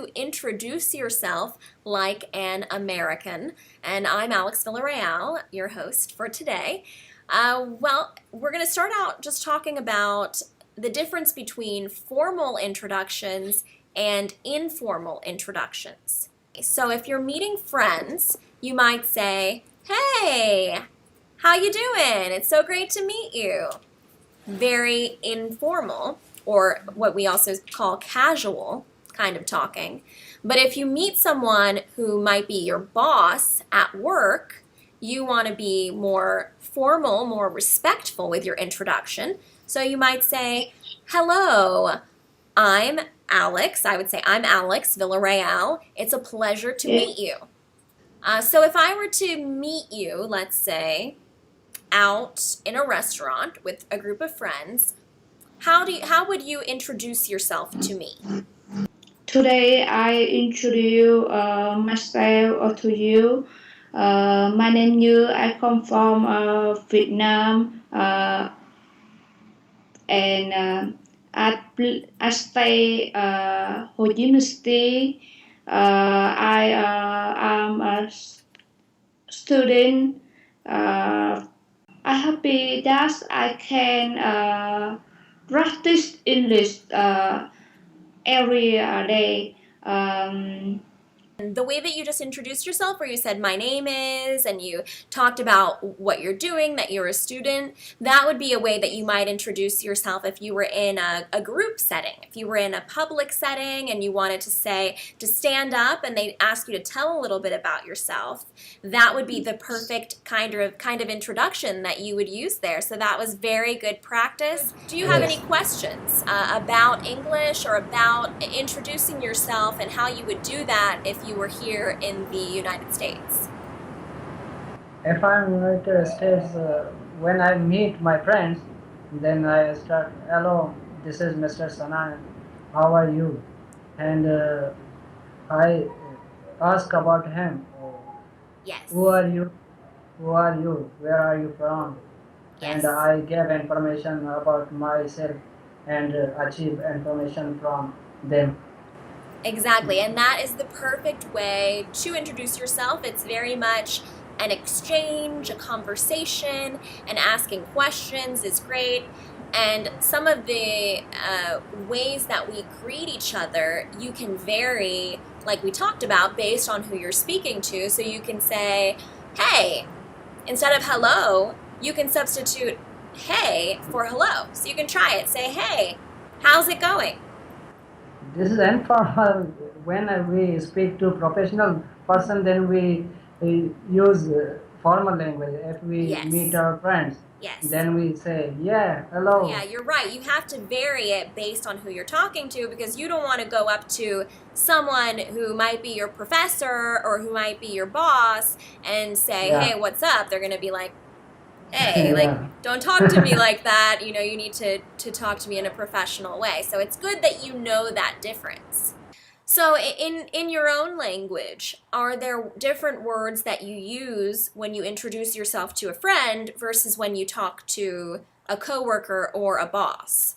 to introduce yourself like an American. And I'm Alex Villarreal, your host for today. We're going to start out just talking about the difference between formal introductions and informal introductions. So if you're meeting friends, you might say, "Hey, how you doing? It's so great to meet you." Very informal, or what we also call casual kind of talking. But if you meet someone who might be your boss at work, you want to be more formal, more respectful with your introduction. So you might say, "Hello, I'm Alex." I would say, "I'm Alex Villarreal. It's a pleasure to meet you." So if I were to meet you, let's say, out in a restaurant with a group of friends, how would you introduce yourself to me? Today, I introduce myself to you. My name is I come from Vietnam, and I stay Ho Chi Minh City. I am a student. I happy that I can practice English every day. The way that you just introduced yourself, where you said "my name is" and you talked about what you're doing, that you're a student, that would be a way that you might introduce yourself if you were in a group setting. If you were in a public setting and you wanted to stand up and they ask you to tell a little bit about yourself, that would be the perfect kind of introduction that you would use there. So that was very good practice. Do you have any questions about English or about introducing yourself and how you would do that if you were here in the United States? If I'm in the United States, when I meet my friends, then I start, "Hello, this is Mr. Sanan. How are you?" And I ask about him. Yes. Who are you? Who are you? Where are you from? Yes. And I give information about myself and achieve information from them. Exactly, and that is the perfect way to introduce yourself. It's very much an exchange, a conversation, and asking questions is great. And some of the ways that we greet each other, you can vary, like we talked about, based on who you're speaking to. So you can say, "Hey," instead of "hello," you can substitute "hey" for "hello." So you can try it. Say, "Hey, how's it going?" This is informal. When we speak to professional person, then we use formal language. If we meet Yes. our friends, Yes. then we say, "Yeah, hello." Yeah, you're right. You have to vary it based on who you're talking to, because you don't want to go up to someone who might be your professor or who might be your boss and say, Yeah, "Hey, what's up?" They're going to be like, "Hey, yeah. don't talk to me like that. You need to talk to me in a professional way." So it's good that you know that difference. So in your own language, are there different words that you use when you introduce yourself to a friend versus when you talk to a coworker or a boss?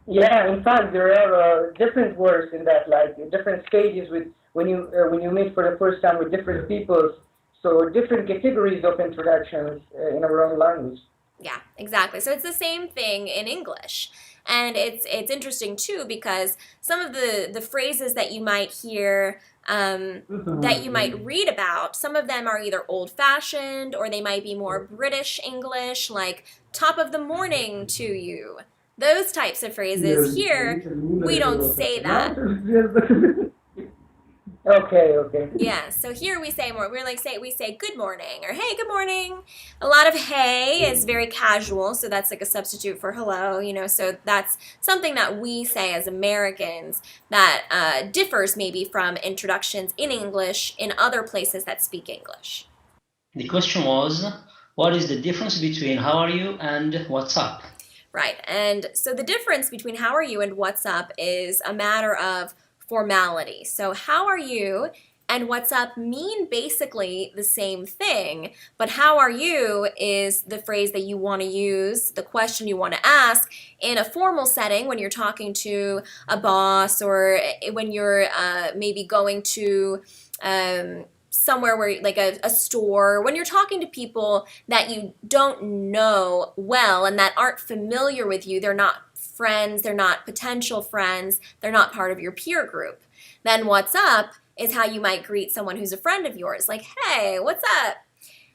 Yeah, in fact, there are different words in that, like different stages with when you meet for the first time with different people. So different categories of introductions in our own language. Yeah, exactly. So it's the same thing in English. And it's interesting too, because some of the phrases that you might hear, that you might read about, some of them are either old fashioned or they might be more British English, like "top of the morning to you." Those types of phrases. Here, we don't say that. Okay, okay. Yeah, so here we say more. We say "good morning" or "hey, good morning." A lot of "hey" is very casual, so that's like a substitute for "hello," so that's something that we say as Americans that differs maybe from introductions in English in other places that speak English. The question was, what is the difference between "how are you" and "what's up"? Right, and so the difference between "how are you" and "what's up" is a matter of formality. So "how are you" and what's up mean basically the same thing, but how are you is the phrase that you want to use, the question you want to ask in a formal setting when you're talking to a boss, or when you're maybe going to somewhere where, like a store, when you're talking to people that you don't know well and that aren't familiar with you. They're not friends, they're not potential friends, they're not part of your peer group. Then what's up is how you might greet someone who's a friend of yours, like, hey, what's up?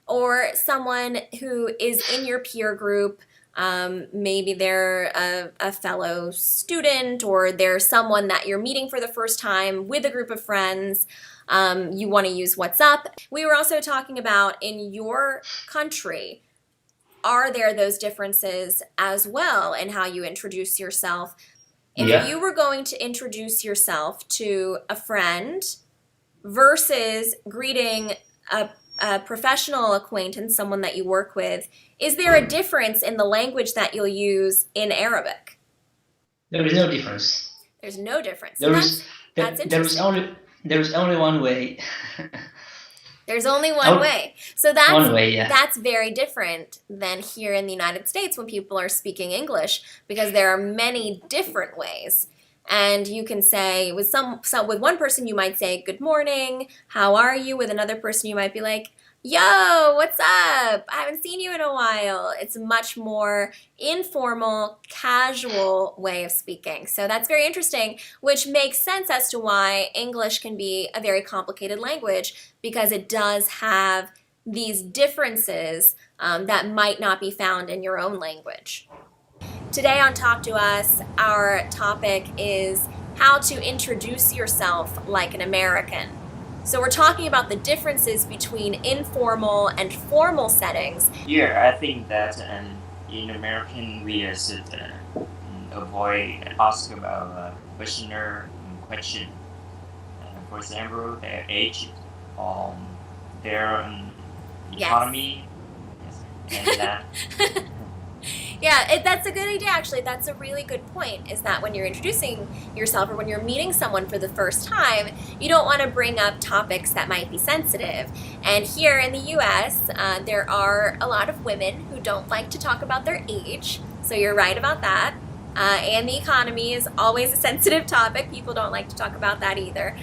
Or someone who is in your peer group. Maybe they're a fellow student, or they're someone that you're meeting for the first time with a group of friends. You want to use what's up. We were also talking about, in your country, are there those differences as well in how you introduce yourself? If Yeah. you were going to introduce yourself to a friend versus greeting a professional acquaintance, someone that you work with, is there a difference in the language that you'll use in Arabic? There is no difference. There's no difference. There So is that's there is interesting. only one way. There's only one way. So that's One way, yeah. that's very different than here in the United States when people are speaking English, because there are many different ways. And you can say, with with one person you might say good morning, how are you? With another person you might be like, yo, what's up? I haven't seen you in a while. It's a much more informal, casual way of speaking. So that's very interesting, which makes sense as to why English can be a very complicated language, because it does have these differences that might not be found in your own language. Today on Talk to Us, our topic is how to introduce yourself like an American. So we're talking about the differences between informal and formal settings. Yeah, I think that in American we should avoid ask about questioner question. For example, their age, their Yes. economy, yes, and that. Yeah, that's a good idea, actually. That's a really good point, is that when you're introducing yourself or when you're meeting someone for the first time, you don't want to bring up topics that might be sensitive. And here in the US, there are a lot of women who don't like to talk about their age, so you're right about that. And the economy is always a sensitive topic. People don't like to talk about that either.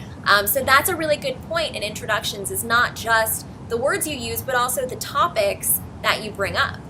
So that's a really good point in introductions, is not just the words you use, but also the topics that you bring up.